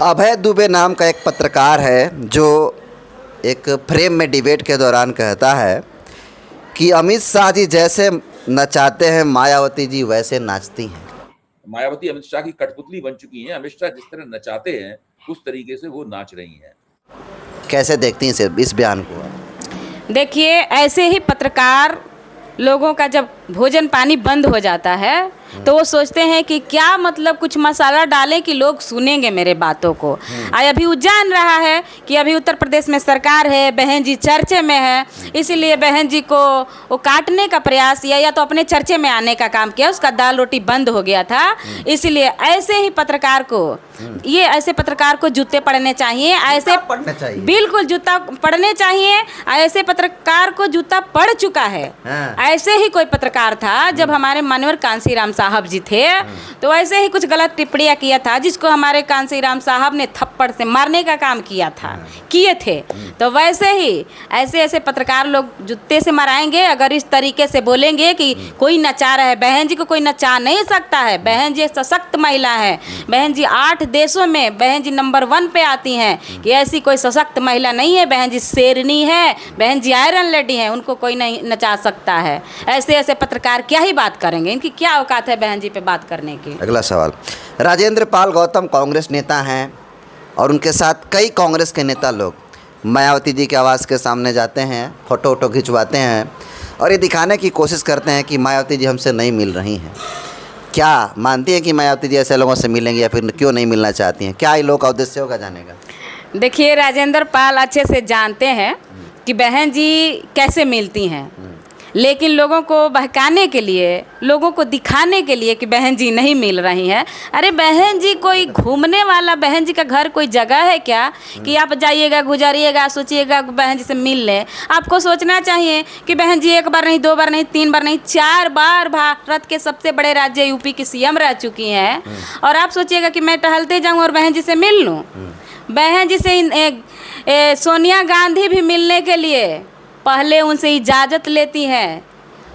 अभय दुबे नाम का एक पत्रकार है जो एक फ्रेम में डिबेट के दौरान कहता है कि अमित शाह जी जैसे नचाते हैं मायावती जी वैसे नाचती हैं। मायावती अमित शाह की कठपुतली बन चुकी हैं। अमित शाह जिस तरह नचाते हैं उस तरीके से वो नाच रही हैं। कैसे देखती हैं इस बयान को? देखिए, ऐसे ही पत्रकार लोगों का जब भोजन पानी बंद हो जाता है तो वो सोचते हैं कि क्या मतलब कुछ मसाला डालें कि लोग सुनेंगे मेरे बातों को। अभी वो जान रहा है कि अभी उत्तर प्रदेश में सरकार है, बहन जी चर्चे में है, इसीलिए बहन जी को वो काटने का प्रयास या तो अपने चर्चे में आने का काम किया। उसका दाल रोटी बंद हो गया था, इसीलिए ऐसे ही पत्रकार को ऐसे पत्रकार को जूते पड़ने चाहिए। ऐसे पढ़ना चाहिए, बिल्कुल जूता पड़ने चाहिए। ऐसे पत्रकार को जूता पड़ चुका है। ऐसे ही कोई पत्रकार था जब हमारे माननीय कांसीराम साहब जी थे तो ऐसे ही कुछ गलत टिप्पणियां किया था जिसको हमारे कांसीराम साहब ने थप्पड़ से मारने का काम किए थे। तो वैसे ही ऐसे पत्रकार लोग जूते से मराएंगे अगर इस तरीके से बोलेंगे कि कोई नचा रहा है। बहन जी को कोई नचा नहीं सकता है। बहन जी सशक्त महिला है। बहन जी 8 देशों में बहन जी नंबर 1 पे आती हैं कि ऐसी कोई सशक्त महिला नहीं है। बहन जी शेरनी है, बहन जी आयरन लेडी है, उनको कोई नहीं नचा सकता है। ऐसे पत्रकार क्या ही बात करेंगे, इनकी क्या औकात है बहन जी पे बात करने की। अगला सवाल, राजेंद्र पाल गौतम कांग्रेस नेता हैं और उनके साथ कई कांग्रेस के नेता लोग मायावती जी के आवास के सामने जाते हैं, फोटो खिंचवाते हैं और ये दिखाने की कोशिश करते हैं कि मायावती जी हमसे नहीं मिल रही हैं। क्या मानती हैं कि मायावती जी ऐसे लोगों से मिलेंगी या फिर क्यों नहीं मिलना चाहती हैं? क्या इन लोगों का उद्देश्य होगा जाने का? देखिए, राजेंद्र पाल अच्छे से जानते हैं कि बहन जी कैसे मिलती हैं, लेकिन लोगों को बहकाने के लिए, लोगों को दिखाने के लिए कि बहन जी नहीं मिल रही हैं। अरे बहन जी कोई घूमने वाला, बहन जी का घर कोई जगह है क्या कि आप जाइएगा, गुजारिएगा, सोचिएगा बहन जी से मिल लें? आपको सोचना चाहिए कि बहन जी 1 बार नहीं, 2 बार नहीं, 3 बार नहीं, 4 बार भारत के सबसे बड़े राज्य यूपी की सीएम रह चुकी हैं। और आप सोचिएगा कि मैं टहलते जाऊँ और बहन जी से मिल लूँ? बहन जी से सोनिया गांधी भी मिलने के लिए पहले उनसे इजाज़त लेती हैं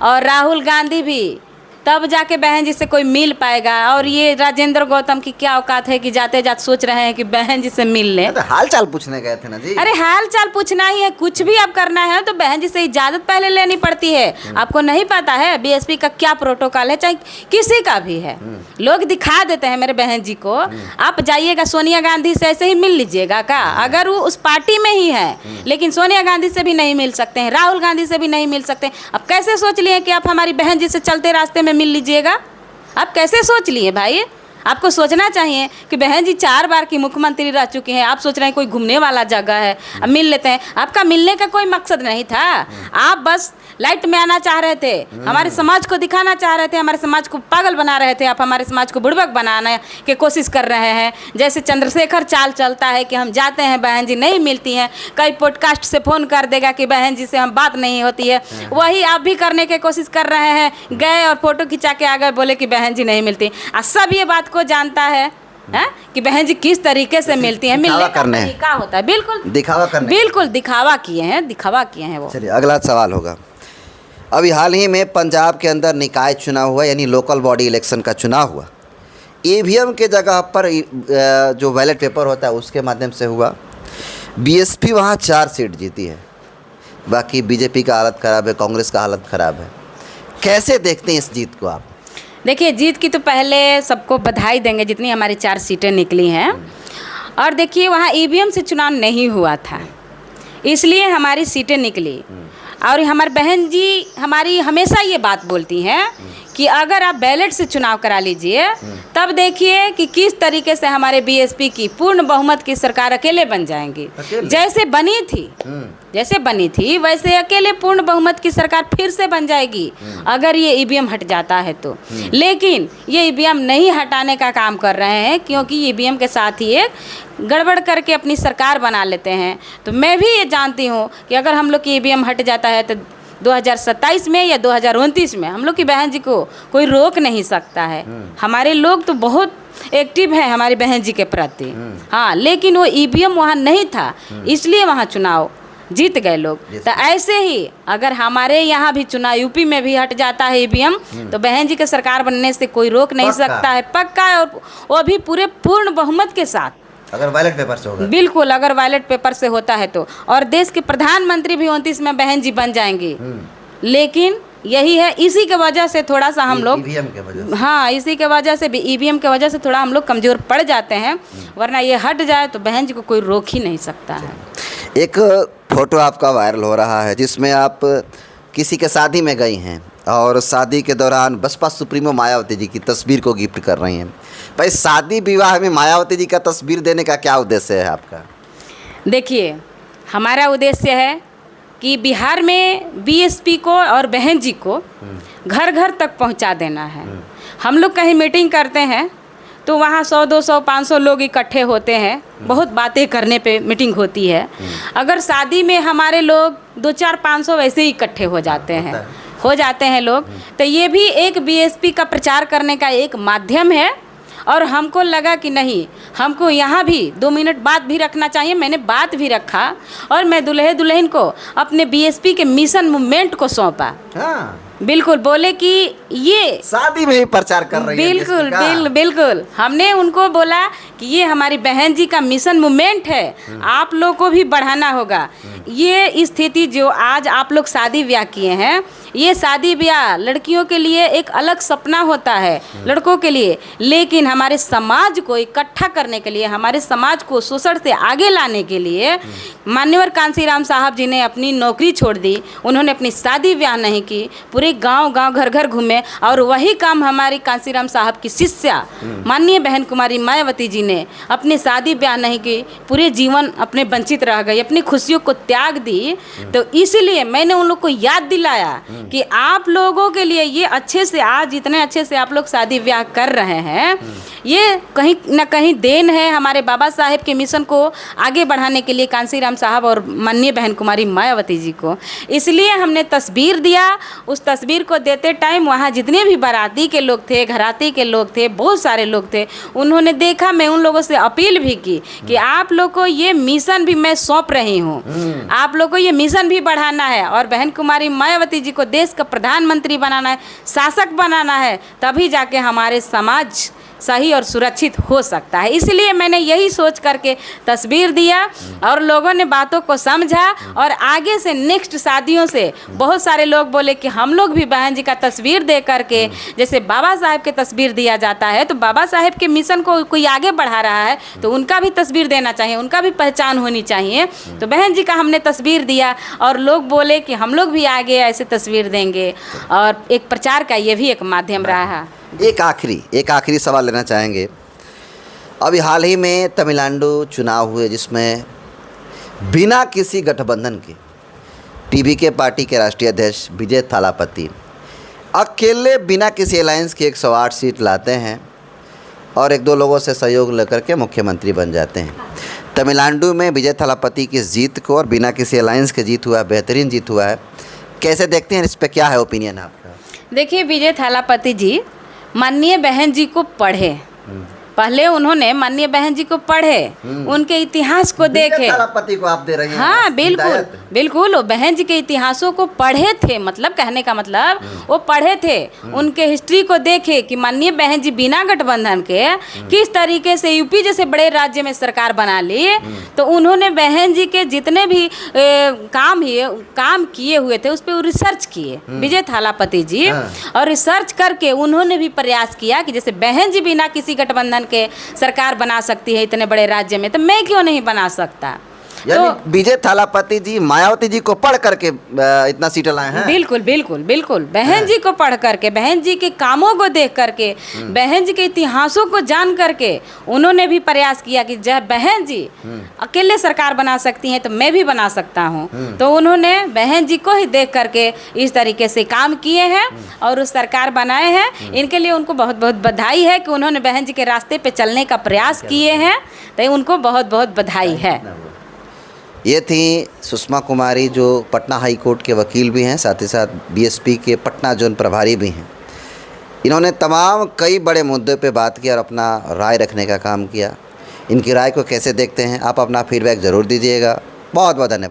और राहुल गांधी भी, तब जाके बहन जी से कोई मिल पाएगा। और ये राजेंद्र गौतम की क्या औकात है कि जाते जाते सोच रहे हैं कि बहन जी से मिल लें। तो हाल चाल पूछने गए थे ना जी। अरे हाल चाल पूछना ही है, कुछ भी आप करना है तो बहन जी से इजाज़त पहले लेनी पड़ती है। आपको नहीं पता है बीएसपी का क्या प्रोटोकॉल है, चाहे किसी का भी है। लोग दिखा देते हैं मेरे बहन जी को। आप जाइएगा सोनिया गांधी से ऐसे ही मिल लीजिएगा का, अगर वो उस पार्टी में ही है, लेकिन सोनिया गांधी से भी नहीं मिल सकते हैं, राहुल गांधी से भी नहीं मिल सकते। अब कैसे सोच लिए कि आप हमारी बहन जी से चलते रास्ते में मिल लीजिएगा? आप कैसे सोच लिए भाई? आपको सोचना चाहिए कि बहन जी 4 बार की मुख्यमंत्री रह चुकी हैं। आप सोच रहे हैं कोई घूमने वाला जगह है, अब मिल लेते हैं। आपका मिलने का कोई मकसद नहीं था, आप बस लाइट में आना चाह रहे थे, हमारे समाज को दिखाना चाह रहे थे, हमारे समाज को पागल बना रहे थे। आप हमारे समाज को बुड़बक बनाने की कोशिश कर रहे हैं। जैसे चंद्रशेखर चाल चलता है कि हम जाते हैं, बहन जी नहीं मिलती हैं, कई पॉडकास्ट से फ़ोन कर देगा कि बहन जी से हम बात नहीं होती है। वही आप भी करने की कोशिश कर रहे हैं। गए और फोटो खिंचा के आ गए, बोले कि बहन जी नहीं मिलती। सब ये बात को जानता है कि बहन जी किस तरीके से मिलती हैं। मिलने का तरीका होता है, बिल्कुल दिखावा किए हैं वो। चलिए अगला सवाल होगा, अभी हाल ही में पंजाब के अंदर निकाय चुनाव हुआ, यानी लोकल बॉडी इलेक्शन का चुनाव हुआ। ईवीएम के जगह पर जो बैलेट पेपर होता है उसके माध्यम से हुआ। बीएसपी वहाँ 4 सीट जीती है, बाकी बीजेपी का हालत ख़राब है, कांग्रेस का हालत ख़राब है। कैसे देखते हैं इस जीत को आप? देखिए, जीत की तो पहले सबको बधाई देंगे जितनी हमारी 4 सीटें निकली हैं। और देखिए, वहाँ ईवीएम से चुनाव नहीं हुआ था, इसलिए हमारी सीटें निकली। और हमारी बहन जी हमारी हमेशा ये बात बोलती हैं कि अगर आप बैलेट से चुनाव करा लीजिए तब देखिए कि किस तरीके से हमारे बीएसपी की पूर्ण बहुमत की सरकार अकेले बन जाएंगी। जैसे बनी थी वैसे अकेले पूर्ण बहुमत की सरकार फिर से बन जाएगी अगर ये ईवीएम हट जाता है तो। लेकिन ये ईवीएम नहीं हटाने का काम कर रहे हैं, क्योंकि ईवीएम के साथ ही एक गड़बड़ करके अपनी सरकार बना लेते हैं। तो मैं भी ये जानती हूँ कि अगर हम लोग की ईवीएम हट जाता है तो 2027 में या 2029 में हम लोग की बहन जी को कोई रोक नहीं सकता है। हमारे लोग तो बहुत एक्टिव हैं हमारी बहन जी के प्रति। हाँ, लेकिन वो ईवीएम वहाँ नहीं था, इसलिए वहाँ चुनाव जीत गए लोग। तो ऐसे ही अगर हमारे यहाँ भी चुनाव यूपी में भी हट जाता है ईवीएम तो बहन जी के सरकार बनने से कोई रोक नहीं सकता है, पक्का है। और वो भी पूरे पूर्ण बहुमत के साथ। अगर बैलेट पेपर से होगा? बिल्कुल, अगर बैलेट पेपर से होता है तो। और देश के प्रधानमंत्री भी 29 में बहन जी बन जाएंगी। लेकिन यही है, इसी के वजह से थोड़ा सा हम लोग ईवीएम के वजह से, हाँ, इसी के वजह से भी, ईवीएम के वजह से थोड़ा हम लोग कमज़ोर पड़ जाते हैं, वरना ये हट जाए तो बहन जी को कोई रोक ही नहीं सकता है। एक फोटो आपका वायरल हो रहा है जिसमें आप किसी के शादी में गई हैं और शादी के दौरान बसपा सुप्रीमो मायावती जी की तस्वीर को गिफ्ट कर रही हैं। भाई, शादी विवाह में मायावती जी का तस्वीर देने का क्या उद्देश्य है आपका? देखिए, हमारा उद्देश्य है कि बिहार में बीएसपी को और बहन जी को घर घर तक पहुंचा देना है। हम लोग कहीं मीटिंग करते हैं तो वहाँ 100, 200, 500 लोग इकट्ठे होते हैं, बहुत बातें करने पे मीटिंग होती है। अगर शादी में हमारे लोग 2, 4, 500 वैसे ही इकट्ठे हो जाते हैं लोग, तो ये भी एक बीएसपी का प्रचार करने का एक माध्यम है। और हमको लगा कि नहीं, हमको यहाँ भी 2 मिनट बात भी रखना चाहिए। मैंने बात भी रखा और मैं दूल्हे दुल्हन को अपने बीएसपी के मिशन मूवमेंट को सौंपा। हाँ, बिल्कुल, बोले कि ये शादी में ही प्रचार कर रही है। बिल्कुल हमने उनको बोला कि ये हमारी बहन जी का मिशन मूवमेंट है, आप लोग को भी बढ़ाना होगा। ये स्थिति जो आज आप लोग शादी ब्याह किए हैं, ये शादी ब्याह लड़कियों के लिए एक अलग सपना होता है, लड़कों के लिए, लेकिन हमारे समाज को इकट्ठा करने के लिए, हमारे समाज को शोषण से आगे लाने के लिए मान्यवर कांसीराम साहब जी ने अपनी नौकरी छोड़ दी। उन्होंने अपनी शादी ब्याह नहीं की, पूरे गांव-गांव, घर-घर घूमे, और वही काम हमारी कांसीराम साहब की शिष्या माननीय बहन कुमारी मायावती जी ने अपनी शादी ब्याह नहीं की, पूरे जीवन अपने वंचित रह गई, अपनी खुशियों को त्याग दी। तो इसीलिए मैंने उन लोग को याद दिलाया कि आप लोगों के लिए ये अच्छे से, आज इतने अच्छे से आप लोग शादी ब्याह कर रहे हैं, ये कहीं ना कहीं देन है हमारे बाबा साहेब के मिशन को आगे बढ़ाने के लिए, कांसीराम साहब और माननीय बहन कुमारी मायावती जी को। इसलिए हमने तस्वीर दिया। उस तस्वीर को देते टाइम वहाँ जितने भी बाराती के लोग थे, घराती के लोग थे, बहुत सारे लोग थे, उन्होंने देखा। मैं उन लोगों से अपील भी की कि आप लोग को ये मिशन भी मैं सौंप रही हूँ, आप लोग को ये मिशन भी बढ़ाना है और बहन कुमारी मायावती जी को देश का प्रधानमंत्री बनाना है, शासक बनाना है, तभी जाके हमारे समाज सही और सुरक्षित हो सकता है। इसलिए मैंने यही सोच करके तस्वीर दिया और लोगों ने बातों को समझा। और आगे से नेक्स्ट शादियों से बहुत सारे लोग बोले कि हम लोग भी बहन जी का तस्वीर दे करके, जैसे बाबा साहेब के तस्वीर दिया जाता है, तो बाबा साहेब के मिशन को कोई आगे बढ़ा रहा है तो उनका भी तस्वीर देना चाहिए, उनका भी पहचान होनी चाहिए। तो बहन जी का हमने तस्वीर दिया और लोग बोले कि हम लोग भी आगे ऐसे तस्वीर देंगे, और एक प्रचार का ये भी एक माध्यम रहा है। एक आखिरी सवाल लेना चाहेंगे। अभी हाल ही में तमिलनाडु चुनाव हुए जिसमें बिना किसी गठबंधन के टीवीके पार्टी के राष्ट्रीय अध्यक्ष विजय थालापति अकेले बिना किसी अलायंस के 108 सीट लाते हैं और 1-2 लोगों से सहयोग लेकर के मुख्यमंत्री बन जाते हैं। तमिलनाडु में विजय थालापति की जीत को और बिना किसी अलायंस के जीत हुआ है, बेहतरीन जीत हुआ है, कैसे देखते हैं? इस पर क्या है ओपिनियन आपका? देखिए, विजय थालापति जी माननीय बहन जी को पढ़े, पहले उन्होंने माननीय बहन जी को पढ़े, उनके इतिहास को देखे। थालापति को आप दे रही हैं? हाँ, बिल्कुल वो बहन जी के इतिहासों को पढ़े थे, मतलब कहने का मतलब वो पढ़े थे, उनके हिस्ट्री को देखे कि माननीय बहन जी बिना गठबंधन के किस तरीके से यूपी जैसे बड़े राज्य में सरकार बना ली। तो उन्होंने बहन जी के जितने भी काम किए हुए थे उस पर रिसर्च किए विजय थालापति जी, और रिसर्च करके उन्होंने भी प्रयास किया कि जैसे बहन जी बिना किसी गठबंधन के सरकार बना सकती है इतने बड़े राज्य में, तो मैं क्यों नहीं बना सकता। यानी विजय थालापति जी मायावती जी को पढ़ करके इतना सीट लाए हैं? बिल्कुल बहन जी को पढ़ करके, बहन जी के कामों को देख करके, बहन जी के इतिहासों को जान करके उन्होंने भी प्रयास किया कि जब बहन जी अकेले सरकार बना सकती हैं तो मैं भी बना सकता हूं। तो उन्होंने बहन जी को ही देख करके इस तरीके से काम किए हैं और उस सरकार बनाए हैं। इनके लिए उनको बहुत बहुत बधाई है कि उन्होंने बहन जी के रास्ते पे चलने का प्रयास किए हैं, तो उनको बहुत बहुत बधाई है। ये थी सुषमा कुमारी जो पटना हाई कोर्ट के वकील भी हैं, साथ ही साथ बीएसपी के पटना जोन प्रभारी भी हैं। इन्होंने तमाम कई बड़े मुद्दों पे बात की और अपना राय रखने का काम किया। इनकी राय को कैसे देखते हैं आप? अपना फीडबैक ज़रूर दीजिएगा। बहुत बहुत धन्यवाद।